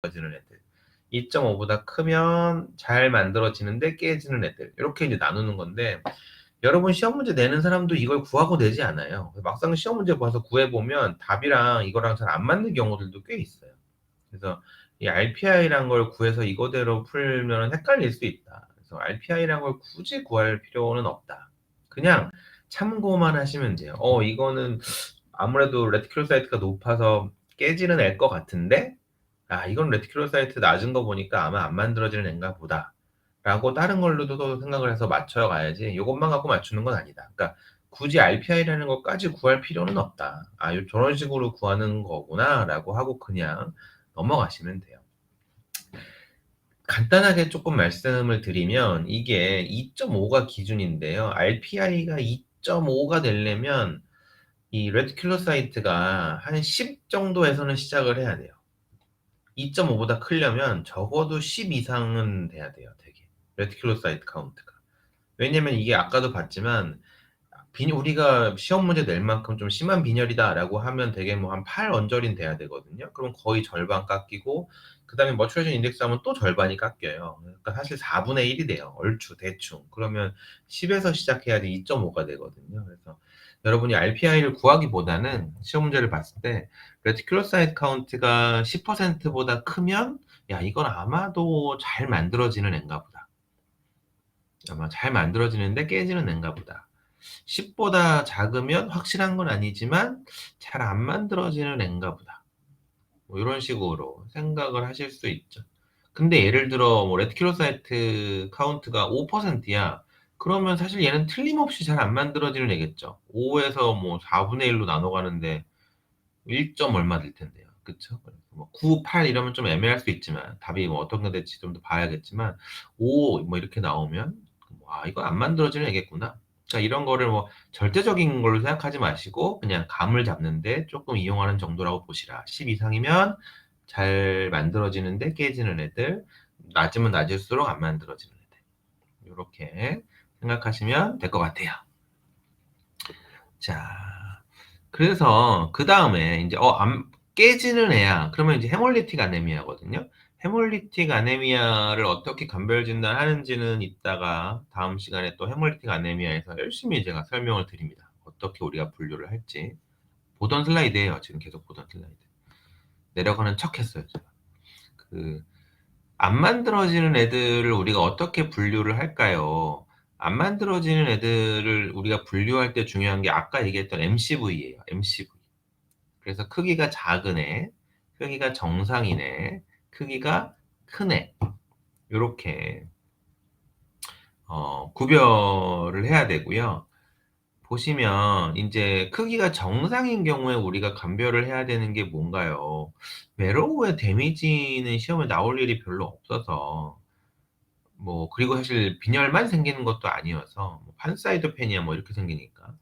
만들어지는 애들, 2.5보다 크면 잘 만들어지는데 깨지는 애들, 이렇게 이제 나누는 건데, 여러분 시험 문제 내는 사람도 이걸 구하고 내지 않아요. 막상 시험 문제 봐서 구해보면 답이랑 이거랑 잘 안 맞는 경우들도 꽤 있어요. 그래서 이 RPI란 걸 구해서 이거대로 풀면 헷갈릴 수 있다. 그래서 RPI란 걸 굳이 구할 필요는 없다. 그냥 참고만 하시면 돼요. 이거는 아무래도 레티큘로사이트가 높아서 깨지는 애일 것 같은데, 이건 레티큘로사이트 낮은 거 보니까 아마 안 만들어지는 애인가 보다. 라고 다른 걸로도 또 생각을 해서 맞춰 가야지 이것만 갖고 맞추는 건 아니다. 그러니까 굳이 RPI라는 것까지 구할 필요는 없다. 저런 식으로 구하는 거구나라고 하고 그냥 넘어가시면 돼요. 간단하게 조금 말씀을 드리면 이게 2.5가 기준인데요. RPI가 2.5가 되려면 이 레티큘로사이트가 한 10 정도에서는 시작을 해야 돼요. 2.5보다 크려면 적어도 10 이상은 돼야 돼요, 되게. 레티큘로사이트 카운트가. 왜냐면 이게 아까도 봤지만 우리가 시험 문제 낼 만큼 좀 심한 빈혈이다라고 하면 되게 뭐 한 8 언저리는 돼야 되거든요. 그럼 거의 절반 깎이고 그다음에 머추레이션 인덱스 하면 또 절반이 깎여요. 그러니까 사실 4분의 1이 돼요. 얼추 대충. 그러면 10에서 시작해야지 2.5가 되거든요. 그래서 여러분이 RPI를 구하기보다는 시험 문제를 봤을 때 레티큘로사이트 카운트가 10%보다 크면 이건 아마도 잘 만들어지는 앤가 보다. 아마 잘 만들어지는데 깨지는 앤가 보다. 10보다 작으면 확실한 건 아니지만 잘 안 만들어지는 앤가 보다. 뭐 이런 식으로 생각을 하실 수 있죠. 근데 예를 들어 뭐 레티큘로사이트 카운트가 5%야. 그러면 사실 얘는 틀림없이 잘 안 만들어지는 애겠죠. 5에서 뭐 4분의 1로 나눠 가는데 1. 얼마 될 텐데요. 그쵸? 뭐 9, 8 이러면 좀 애매할 수 있지만 답이 뭐 어떤 게 될지 좀 더 봐야겠지만 5 뭐 이렇게 나오면 이거 안 만들어지는 애겠구나. 그러니까 이런 거를 뭐 절대적인 걸로 생각하지 마시고 그냥 감을 잡는데 조금 이용하는 정도라고 보시라. 10 이상이면 잘 만들어지는데 깨지는 애들, 낮으면 낮을수록 안 만들어지는 애들. 요렇게 생각하시면 될 것 같아요. 자, 그래서 그다음에 인제 안 깨지는 애야. 그러면 이제 헤몰리틱 아네미아거든요. 헤몰리틱 아네미아를 어떻게 감별 진단하는지는 이따가 다음 시간에 또 헤몰리틱 아네미아에서 열심히 제가 설명을 드립니다. 어떻게 우리가 분류를 할지. 보던 슬라이드예요. 지금 계속 보던 슬라이드. 내려가는 척 했어요, 제가. 안 만들어지는 애들을 우리가 어떻게 분류를 할까요? 안 만들어지는 애들을 우리가 분류할 때 중요한 게 아까 얘기했던 MCV예요. MCV. 그래서 크기가 작은 애, 크기가 정상인 애, 크기가 큰 애. 요렇게 구별을 해야 되고요. 보시면 인제 크기가 정상인 경우에 우리가 감별을 해야 되는 게 뭔가요? 메로우의 데미지는 시험에 나올 일이 별로 없어서 그리고 사실 빈혈만 생기는 것도 아니어서 판사이토페니아 이렇게 생기니까.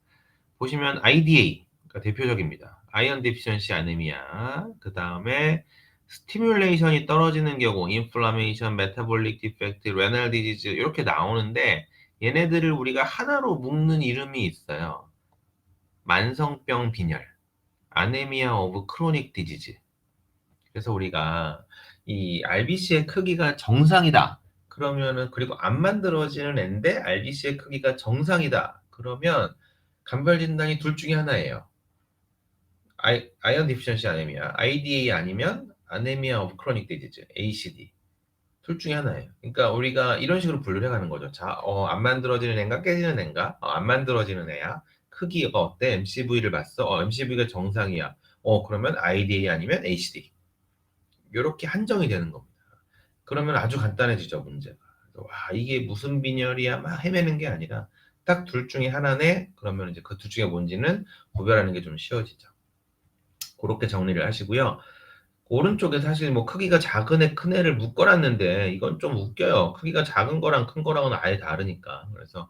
보시면 IDA가 대표적입니다. 아이언 데피션시 아네미아. 그다음에 스티뮬레이션이 떨어지는 경우 인플라메이션, 메타볼릭 디펙트, 레날 디지즈 이렇게 나오는데 얘네들을 우리가 하나로 묶는 이름이 있어요. 만성병 빈혈. 아네미아 오브 크로닉 디지즈. 그래서 우리가 이 RBC의 크기가 정상이다. 그러면은 그리고 안 만들어지는 앤데 RBC의 크기가 정상이다. 그러면 감별 진단이 둘 중에 하나예요. 아이언 디피션시 아네미아, IDA 아니면 아네미아 오브 크로닉 디지즈, ACD. 둘 중에 하나예요. 그러니까 우리가 이런 식으로 분류를 해가는 거죠. 자, 안 만들어지는 애인가 깨지는 애인가? 안 만들어지는 애야. 크기가 어때? MCV를 봤어? MCV가 정상이야. 그러면 IDA 아니면 ACD. 요렇게 한정이 되는 겁니다. 그러면 아주 간단해지죠, 문제가. 이게 무슨 빈혈이야? 막 헤매는 게 아니라 딱 둘 중에 하나네? 그러면 이제 그 둘 중에 뭔지는 구별하는 게 좀 쉬워지죠. 그렇게 정리를 하시고요. 오른쪽에 사실 크기가 작은 애, 큰 애를 묶어놨는데 이건 좀 웃겨요. 크기가 작은 거랑 큰 거랑은 아예 다르니까. 그래서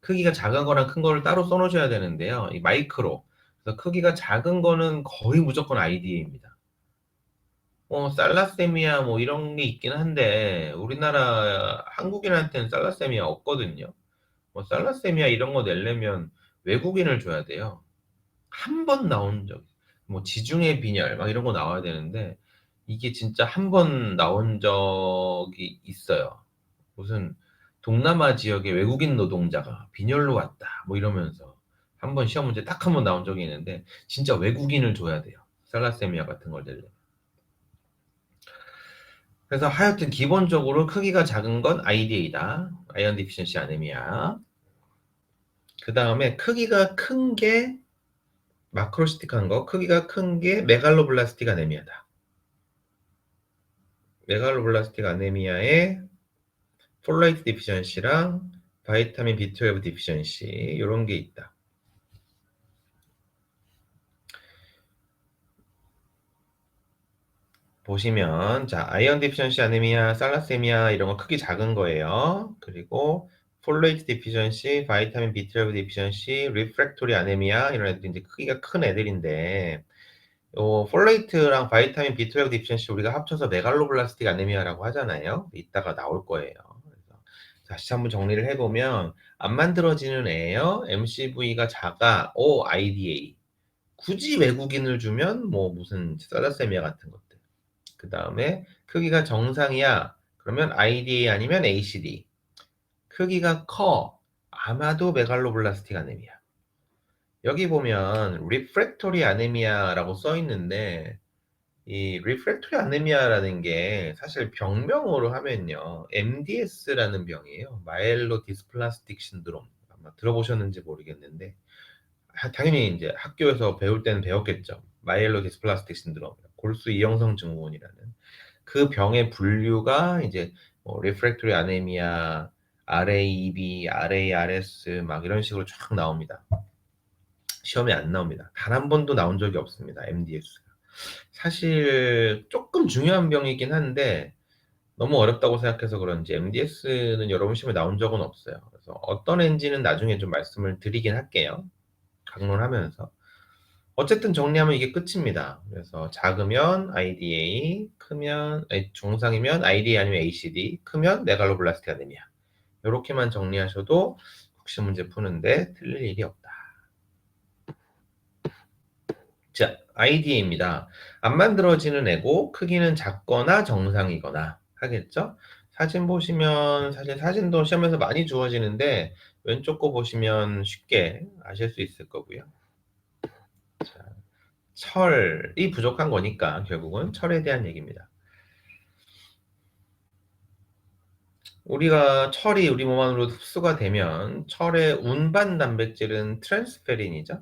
크기가 작은 거랑 큰 거를 따로 써놓으셔야 되는데요. 이 마이크로. 그래서 크기가 작은 거는 거의 무조건 IDA입니다. 살라세미아 이런 게 있긴 한데 우리나라 한국인한테는 살라세미아 없거든요. 살라세미아 이런 거 내려면 외국인을 줘야 돼요. 한 번 나온 적, 지중해 빈혈 막 이런 거 나와야 되는데 이게 진짜 한 번 나온 적이 있어요. 무슨 동남아 지역의 외국인 노동자가 빈혈로 왔다 뭐 이러면서 한 번 시험 문제 딱 한 번 나온 적이 있는데 진짜 외국인을 줘야 돼요. 살라세미아 같은 걸 내려면. 그래서 하여튼 기본적으로 크기가 작은 건 IDA다. 아이언 디피션시 아네미아. 그 다음에 크기가 큰 게 마크로시틱한 거, 크기가 큰 게 메갈로블라스틱 아네미아다. 메갈로블라스틱 아네미아에 폴라이트 디피션시랑 바이타민 B12 디피션시 이런 게 있다. 보시면 자 아이언 디피션시 아네미아, 살라세미아 이런 거 크기 작은 거예요. 그리고 폴레이트 디피션시, 바이타민 B12 디피션시, 리프랙토리 아네미아 이런 애들이 이제 크기가 큰 애들인데 요 폴레이트랑 바이타민 B12 디피션시 우리가 합쳐서 메갈로블라스틱 아네미아라고 하잖아요. 이따가 나올 거예요. 그래서 다시 한번 정리를 해보면 안 만들어지는 애예요. MCV가 작아. O IDA. 굳이 외국인을 주면 뭐 무슨 살라세미아 같은 것들. 그 다음에 크기가 정상이야. 그러면 IDA 아니면 ACD. 크기가 커. 아마도 메갈로블라스틱 아네미아. 여기 보면 리프랙토리 아네미아라고 써 있는데 이 리프랙토리 아네미아라는 게 사실 병명으로 하면요. MDS라는 병이에요. 마일로 디스플라스틱 신드롬. 아마 들어보셨는지 모르겠는데 당연히 이제 학교에서 배울 때는 배웠겠죠. 마일로 디스플라스틱 신드롬. 골수 이형성 증후군이라는 그 병의 분류가 이제 뭐 리프랙토리 아네미아, RAEB, RARS 막 이런 식으로 쫙 나옵니다. 시험에 안 나옵니다. 단 한 번도 나온 적이 없습니다. MDS가. 사실 조금 중요한 병이긴 한데 너무 어렵다고 생각해서 그런지 MDS는 여러분 시험에 나온 적은 없어요. 그래서 어떤 애인지는 나중에 좀 말씀을 드리긴 할게요. 강론하면서. 어쨌든 정리하면 이게 끝입니다. 그래서 작으면 IDA, 크면 중상이면 IDA 아니면 ACD, 크면 메갈로블라스틱 아네미아. 이렇게만 정리하셔도 국시 문제 푸는데 틀릴 일이 없다. 자, IDA입니다. 안 만들어지는 애고 크기는 작거나 정상이거나 하겠죠? 사진 보시면 사실 사진도 시험에서 많이 주어지는데 왼쪽 거 보시면 쉽게 아실 수 있을 거고요. 자, 철이 부족한 거니까 결국은 철에 대한 얘기입니다. 우리가 철이 우리 몸 안으로 흡수가 되면 철의 운반 단백질은 트랜스페린이죠.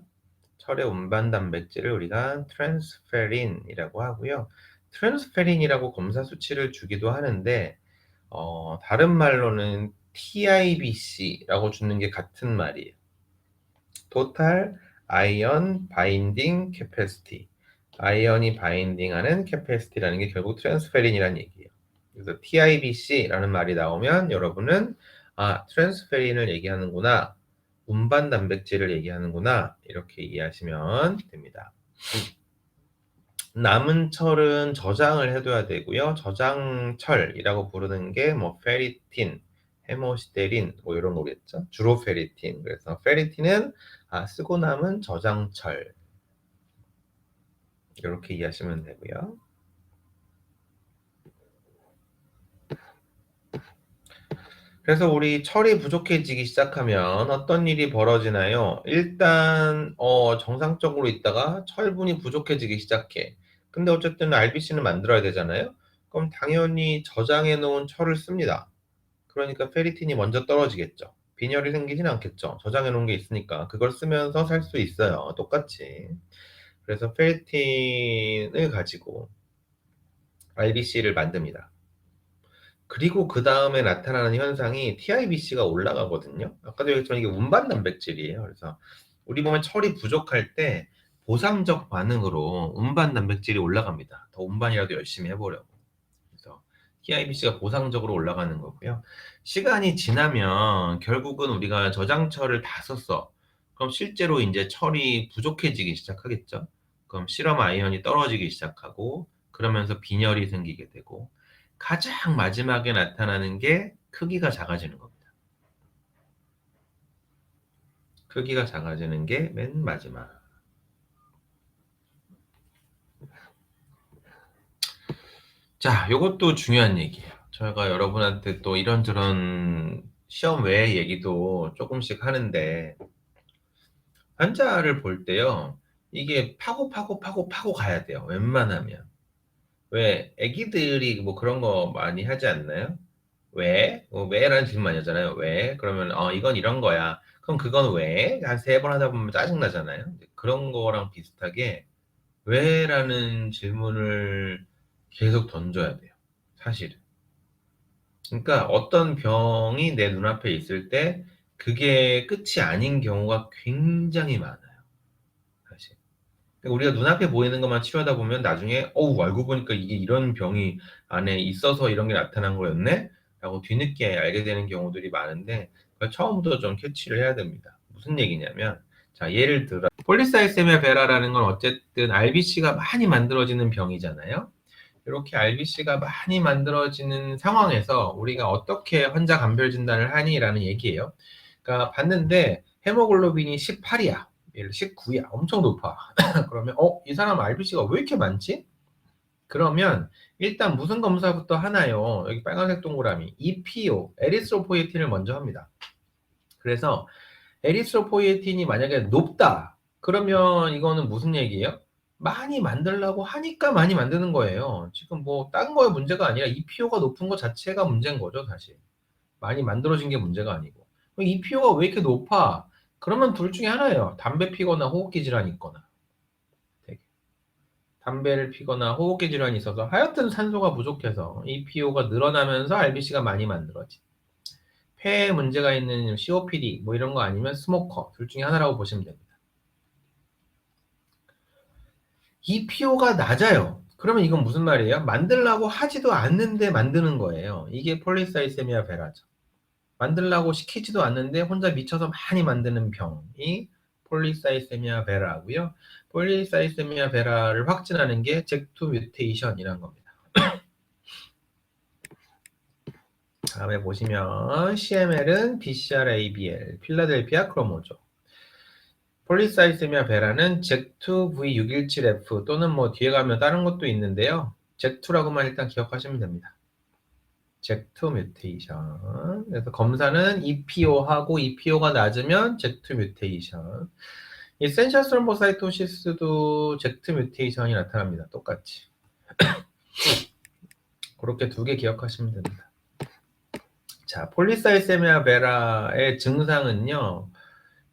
철의 운반 단백질을 우리가 트랜스페린이라고 하고요. 트랜스페린이라고 검사 수치를 주기도 하는데 다른 말로는 TIBC라고 주는 게 같은 말이에요. Total Ion Binding Capacity. 아이언이 바인딩하는 캐패시티라는 게 결국 트랜스페린이라는 얘기예요. 그래서 TIBC라는 말이 나오면 여러분은 트랜스페린을 얘기하는구나. 운반 단백질을 얘기하는구나. 이렇게 이해하시면 됩니다. 남은 철은 저장을 해둬야 되고요. 저장철이라고 부르는 게 뭐 페리틴, 헤모시데린 뭐 이런 거겠죠. 주로 페리틴. 그래서 페리틴은 쓰고 남은 저장철 이렇게 이해하시면 되고요. 그래서 우리 철이 부족해지기 시작하면 어떤 일이 벌어지나요? 일단 정상적으로 있다가 철분이 부족해지기 시작해. 근데 어쨌든 RBC는 만들어야 되잖아요. 그럼 당연히 저장해 놓은 철을 씁니다. 그러니까 페리틴이 먼저 떨어지겠죠. 빈혈이 생기진 않겠죠. 저장해 놓은 게 있으니까 그걸 쓰면서 살 수 있어요. 똑같이. 그래서 페리틴을 가지고 RBC를 만듭니다. 그리고 그 다음에 나타나는 현상이 TIBC가 올라가거든요. 아까도 얘기했지만 이게 운반 단백질이에요. 그래서 우리 몸에 철이 부족할 때 보상적 반응으로 운반 단백질이 올라갑니다. 더 운반이라도 열심히 해보려고. 그래서 TIBC가 보상적으로 올라가는 거고요. 시간이 지나면 결국은 우리가 저장철을 다 썼어. 그럼 실제로 이제 철이 부족해지기 시작하겠죠. 그럼 실험 아이언이 떨어지기 시작하고 그러면서 빈혈이 생기게 되고 가장 마지막에 나타나는 게 크기가 작아지는 겁니다. 크기가 작아지는 게 맨 마지막. 자, 요것도 중요한 얘기예요. 저희가 여러분한테 또 이런저런 시험 외의 얘기도 쪼끔씩 하는데 환자를 볼 때요. 이게 파고 가야 돼요, 웬만하면. 왜 애기들이 뭐 그런 거 많이 하지 않나요? "왜?" "왜?"라는 질문 많이 하잖아요. "왜?" 그러면 이건 이런 거야." "그럼 그건 왜?" 한 3번 하다 보면 짜증 나잖아요. 그런 거랑 비슷하게 "왜?"라는 질문을 계속 던져야 돼요, 사실은. 그러니까 어떤 병이 내 눈앞에 있을 때 그게 끝이 아닌 경우가 굉장히 많아요, 사실. 그러니까 우리가 눈앞에 보이는 것만 치료하다 보면 나중에 '어우 알고 보니까 이게 이런 병이 안에 있어서 이런 게 나타난 거였네?'라고 뒤늦게 알게 되는 경우들이 많은데 그걸 처음부터 좀 캐치를 해야 됩니다. 무슨 얘기냐면 자 예를 들어 폴리사이세미아 베라라는 건 어쨌든 RBC가 많이 만들어지는 병이잖아요. 요렇게 RBC가 많이 만들어지는 상황에서 우리가 "어떻게 환자 감별 진단을 하니?"라는 얘기예요. 그러니까 봤는데 헤모글로빈이 18 이야. 얘를 19 야. 엄청 높아. 그러면 '이 사람 RBC가 왜 이렇게 많지?' 그러면 일단 무슨 검사부터 하나요? 여기 빨간색 동그라미 EPO 에리스로포이틴을 먼저 합니다. 그래서 에리스로포이틴이 만약에 높다. 그러면 이거는 무슨 얘기예요? 많이 만들라고 하니까 많이 만드는 거예요. 지금 뭐 다른 거에 문제가 아니라 EPO가 높은 거 자체가 문제인 거죠, 사실. 많이 만들어진 게 문제가 아니고. 그럼 EPO가 왜 이렇게 높아? 그러면 둘 중에 하나예요. 담배 피거나 호흡기 질환이 있거나. 되게. 담배를 피거나 호흡기 질환이 있어서 하여튼 산소가 부족해서 EPO가 늘어나면서 RBC가 많이 만들어지. 폐에 문제가 있는 COPD 뭐 이런 거 아니면 스모커 둘 중에 하나라고 보시면 됩니다. EPO가 낮아요. 그러면 이건 무슨 말이에요? 만들라고 하지도 않는데 만드는 거예요. 이게 폴리사이세미아 베라죠. 만들라고 시키지도 않는데 혼자 미쳐서 많이 만드는 병이 폴리사이세미아 베라고요. 폴리사이세미아 베라를 확진하는 게 잭2 뮤테이션이라는 겁니다. 다음에 보시면 CML은 BCR-ABL, 필라델피아 크로모조. 폴리사이세미아 베라는 잭2V617F 또는 뭐 뒤에 가면 다른 것도 있는데요. 잭2라고만 일단 기억하시면 됩니다. 잭2 뮤테이션. 그래서 검사는 EPO하고 EPO가 낮으면 잭2 뮤테이션. 이센셜 스롬보사이토시스도 잭2 뮤테이션이 나타납니다. 똑같이. 그렇게 두 개 기억하시면 됩니다. 자, 폴리사이세미아 베라의 증상은요.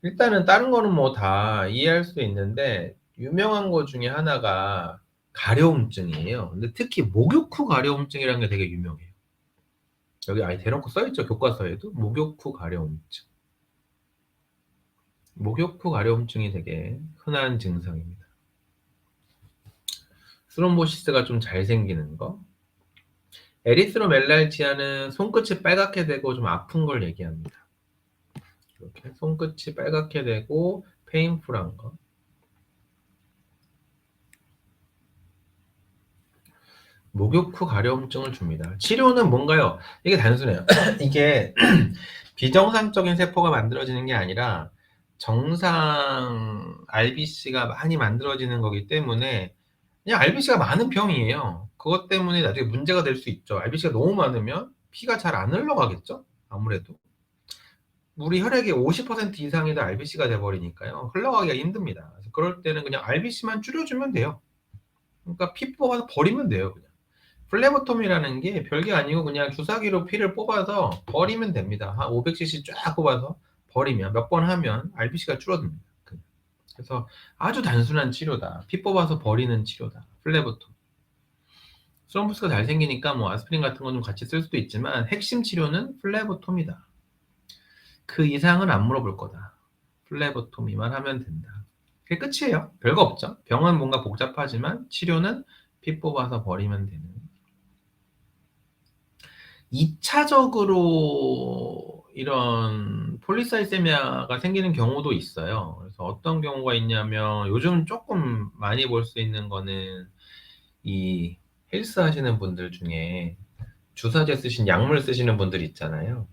일단은 다른 거는 뭐 다 이해할 수 있는데 유명한 것 중에 하나가 가려움증이에요. 근데 특히 목욕 후 가려움증이라는 게 되게 유명해요. 여기 아예 대놓고 써 있죠. 교과서에도. 목욕 후 가려움증. 목욕 후 가려움증이 되게 흔한 증상입니다. 스롬보시스가 좀 잘 생기는 거. 에리스로멜랄지아는 손끝이 빨갛게 되고 좀 아픈 걸 얘기합니다. 이렇게 손끝이 빨갛게 되고 페인풀한 거. 목욕 후 가려움증을 줍니다. 치료는 뭔가요? 이게 단순해요. 이게 비정상적인 세포가 만들어지는 게 아니라 정상 RBC가 많이 만들어지는 거기 때문에 그냥 RBC가 많은 병이에요. 그것 때문에 나중에 문제가 될 수 있죠. RBC가 너무 많으면 피가 잘 안 흘러가겠죠? 아무래도. 우리 혈액의 50% 이상이 다 RBC가 돼 버리니까요. 흘러가기가 힘듭니다. 그래서 그럴 때는 그냥 RBC만 줄여주면 돼요. 그러니까 피 뽑아서 버리면 돼요, 그냥. 플레보토미라는 게 별게 아니고 그냥 주사기로 피를 뽑아서 버리면 됩니다. 한 500cc 쫙 뽑아서 버리면 몇 번 하면 RBC가 줄어듭니다. 그래서 아주 단순한 치료다. 피 뽑아서 버리는 치료다. 플레보토미. 스럼프스가 잘 생기니까 뭐 아스피린 같은 건 좀 같이 쓸 수도 있지만 핵심 치료는 플레보토미다. 그 이상은 안 물어볼 거다. 플레보토미만 하면 된다. 그게 끝이에요. 별거 없죠. 병은 뭔가 복잡하지만 치료는 피 뽑아서 버리면 되는. 2차적으로 이런 폴리사이세미아가 생기는 경우도 있어요. 그래서 어떤 경우가 있냐면 요즘 조금 많이 볼 수 있는 거는 이 헬스 하시는 분들 중에 주사제 쓰신 약물 쓰시는 분들 있잖아요.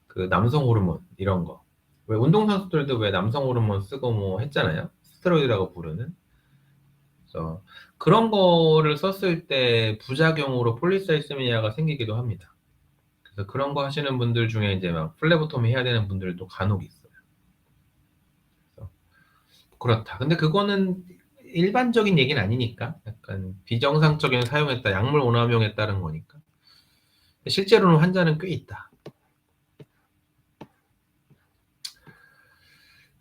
그 남성 호르몬 이런 거. 왜 운동선수들도 왜 남성 호르몬 쓰고 뭐 했잖아요. 스테로이드라고 부르는. 그래서 그런 거를 썼을 때 부작용으로 폴리사이세미아가 생기기도 합니다. 그래서 그런 거 하시는 분들 중에 이제 막 플레보토미 해야 되는 분들도 간혹 있어요. 그래서 그렇다. 근데 그거는 일반적인 얘기는 아니니까 약간 비정상적인 사용했다, 약물 오남용에 따른 거니까. 실제로는 환자는 꽤 있다.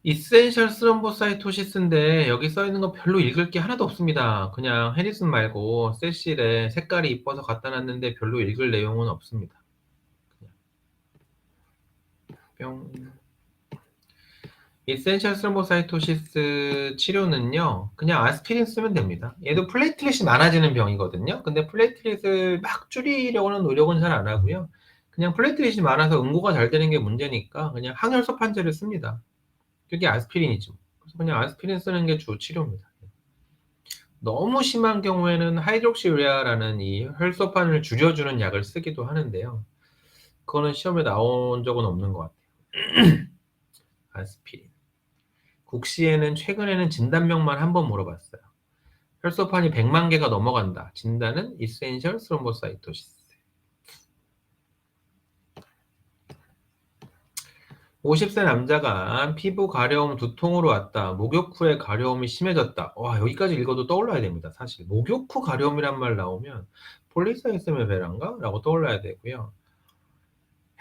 이센셜 스럼보사이토시스인데 여기 써 있는 거 별로 읽을 게 하나도 없습니다. 그냥 해리슨 말고 세실에 색깔이 이뻐서 갖다 놨는데 별로 읽을 내용은 없습니다. 뿅. 이센셜 스럼보사이토시스 치료는요, 그냥 아스피린 쓰면 됩니다. 얘도 플레이트렛이 많아지는 병이거든요. 근데 플레이트렛을 막 줄이려고는 노력은 잘 안 하고요. 그냥 플레이트렛이 많아서 응고가 잘 되는 게 문제니까 그냥 항혈소 판제를 씁니다. 그게 아스피린이죠. 그래서 그냥 아스피린 쓰는 게 주 치료입니다. 너무 심한 경우에는 하이드록시우레아라는 이 혈소판을 줄여주는 약을 쓰기도 하는데요. 그거는 시험에 나온 적은 없는 것 같아요. 아스피린. 국시에는 최근에는 진단명만 한 번 물어봤어요. 혈소판이 100만 개가 넘어간다. 진단은 이센셜 스롬보사이토시스. 50세 남자가 피부 가려움 두통으로 왔다. 목욕 후에 가려움이 심해졌다. 와, 여기까지 읽어도 떠올라야 됩니다. 사실 목욕 후 가려움이란 말 나오면 폴리사이세미아 베라인가? 라고 떠올라야 되고요.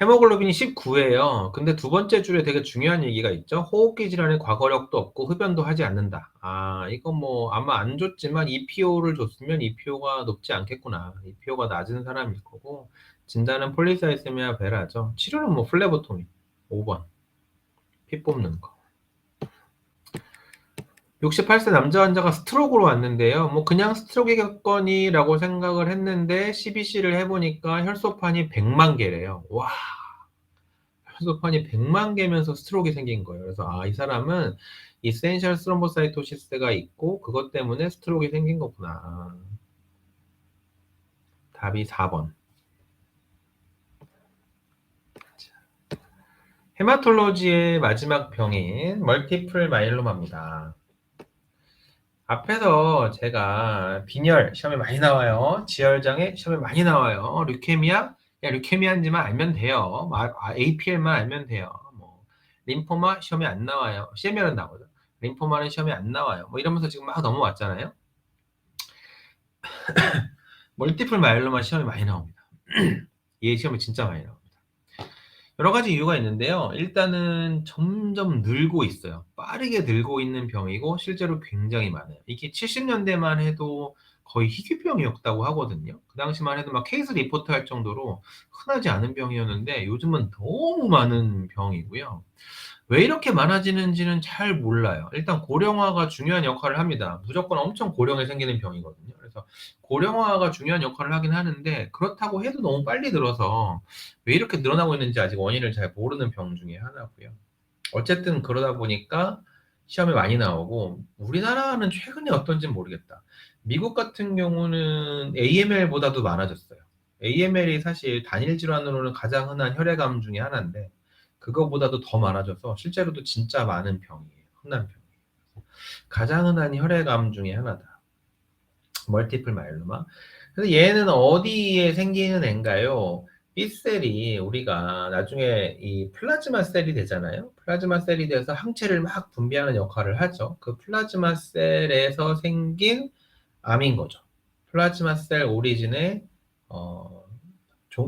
헤모글로빈이 19예요. 근데 두 번째 줄에 되게 중요한 얘기가 있죠. 호흡기 질환의 과거력도 없고 흡연도 하지 않는다. 아, 이건 뭐 아마 안 줬지만 EPO를 줬으면 EPO가 높지 않겠구나. EPO가 낮은 사람일 거고 진단은 폴리사이세미아 베라죠. 치료는 뭐 플레보토미 5번 피 뽑는 거. 68세 남자 환자가 스트로크로 왔는데요. 뭐 그냥 스트로크겠거니라고 생각을 했는데 CBC를 해보니까 혈소판이 100만 개래요. 와, 혈소판이 100만 개면서 스트로크가 생긴 거예요. 그래서 아, 이 사람은 이센셜 스롬보사이토시스가 있고 그것 때문에 스트로크가 생긴 거구나. 답이 4번. 헤마톨로지의 마지막 병인 멀티플 마이로마입니다. 앞에서 제가 빈혈 시험에 많이 나와요. 지혈장애 시험에 많이 나와요. 류케미아? 야, 류케미아인지만 알면 돼요. APL만 알면 돼요. 뭐 림포마 시험에 안 나와요. CMR은 나오죠. 림포마는 시험에 안 나와요. 뭐 이러면서 지금 막 넘어왔잖아요. 멀티플 마이로마 시험에 많이 나옵니다. 얘 시험에 진짜 많이 나옵니다. 여러 가지 이유가 있는데요. 일단은 점점 늘고 있어요. 빠르게 늘고 있는 병이고 실제로 굉장히 많아요. 이게 70년대만 해도 거의 희귀병이었다고 하거든요. 그 당시만 해도 막 케이스 리포트 할 정도로 흔하지 않은 병이었는데 요즘은 너무 많은 병이고요. 왜 이렇게 많아지는지는 잘 몰라요. 일단 고령화가 중요한 역할을 합니다. 무조건 엄청 고령에 생기는 병이거든요. 그래서 고령화가 중요한 역할을 하긴 하는데 그렇다고 해도 너무 빨리 늘어서 왜 이렇게 늘어나고 있는지 아직 원인을 잘 모르는 병 중에 하나고요. 어쨌든 그러다 보니까 시험에 많이 나오고 우리나라는 최근에 어떤지는 모르겠다. 미국 같은 경우는 AML보다도 많아졌어요. AML이 사실 단일 질환으로는 가장 흔한 혈액암 중에 하나인데 그거보다도 더 많아져서 실제로도 진짜 많은 병이에요. 흔한 병이에요. 가장 흔한 혈액암 중에 하나다. 멀티플 마이로마. 그래서 얘는 어디에 생기는 애인가요? B셀이 우리가 나중에 이 플라즈마 셀이 되잖아요. 플라즈마 셀이 돼서 항체를 막 분비하는 역할을 하죠. 그 플라즈마 셀에서 생긴 암인 거죠. 플라즈마 셀 오리진의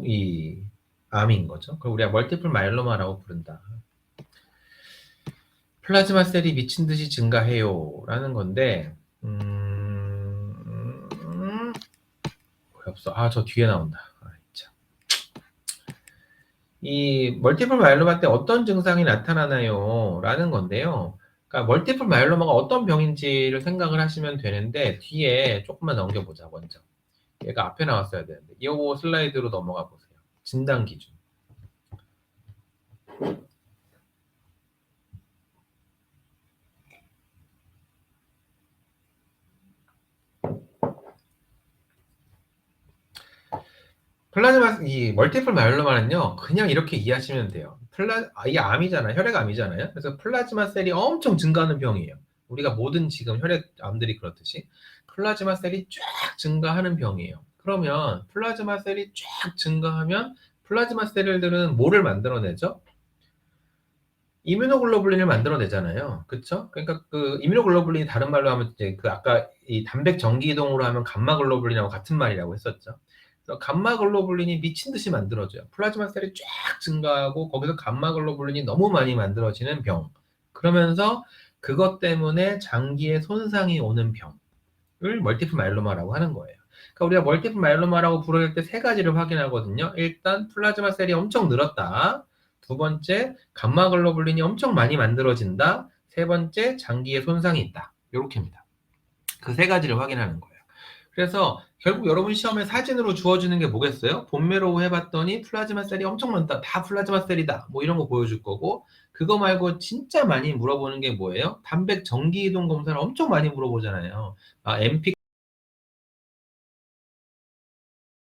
이 암인 거죠. 그걸 우리가 멀티플 마일로마라고 부른다. 플라즈마 셀이 미친 듯이 증가해요. 라는 건데, 왜 없어? 아, 저 뒤에 나온다. 아, 참. 이 멀티플 마일로마 때 어떤 증상이 나타나나요? 라는 건데요. 그러니까 멀티플 마일로마가 어떤 병인지를 생각을 하시면 되는데, 뒤에 조금만 넘겨보자, 먼저. 얘가 앞에 나왔어야 되는데, 이 슬라이드로 넘어가 보세요. 진단 기준. 이 멀티플 마이로마는요, 그냥 이렇게 이해하시면 돼요. 이게 암이잖아요. 혈액암이잖아요. 그래서 플라즈마 셀이 엄청 증가하는 병이에요. 우리가 모든 지금 혈액암들이 그렇듯이. 플라즈마 셀이 쫙 증가하는 병이에요. 그러면 플라즈마 셀이 쫙 증가하면 플라즈마 셀들은 뭐를 만들어내죠? 이뮤노글로불린을 만들어내잖아요. 그쵸? 그러니까 그 이뮤노글로불린이 다른 말로 하면 이제 그 아까 이 단백 전기 이동으로 하면 감마글로불린하고 같은 말이라고 했었죠. 그래서 감마글로불린이 미친 듯이 만들어져요. 플라즈마 셀이 쫙 증가하고 거기서 감마글로불린이 너무 많이 만들어지는 병. 그러면서 그것 때문에 장기에 손상이 오는 병을 멀티플 마이로마라고 하는 거예요. 그러니까 우리가 멀티플 마이로마라고 부를 때 세 가지를 확인하거든요. 일단 플라즈마 셀이 엄청 늘었다. 두 번째, 감마글로불린이 엄청 많이 만들어진다. 세 번째, 장기에 손상이 있다. 요렇게입니다. 그 세 가지를 확인하는 거예요. 그래서 결국 여러분 시험에 사진으로 주어지는 게 뭐겠어요? 본메로우 해봤더니 플라즈마 셀이 엄청 많다. 다 플라즈마 셀이다. 뭐 이런 거 보여줄 거고, 그거 말고 진짜 많이 물어보는 게 뭐예요? 단백 전기이동 검사를 엄청 많이 물어보잖아요. MP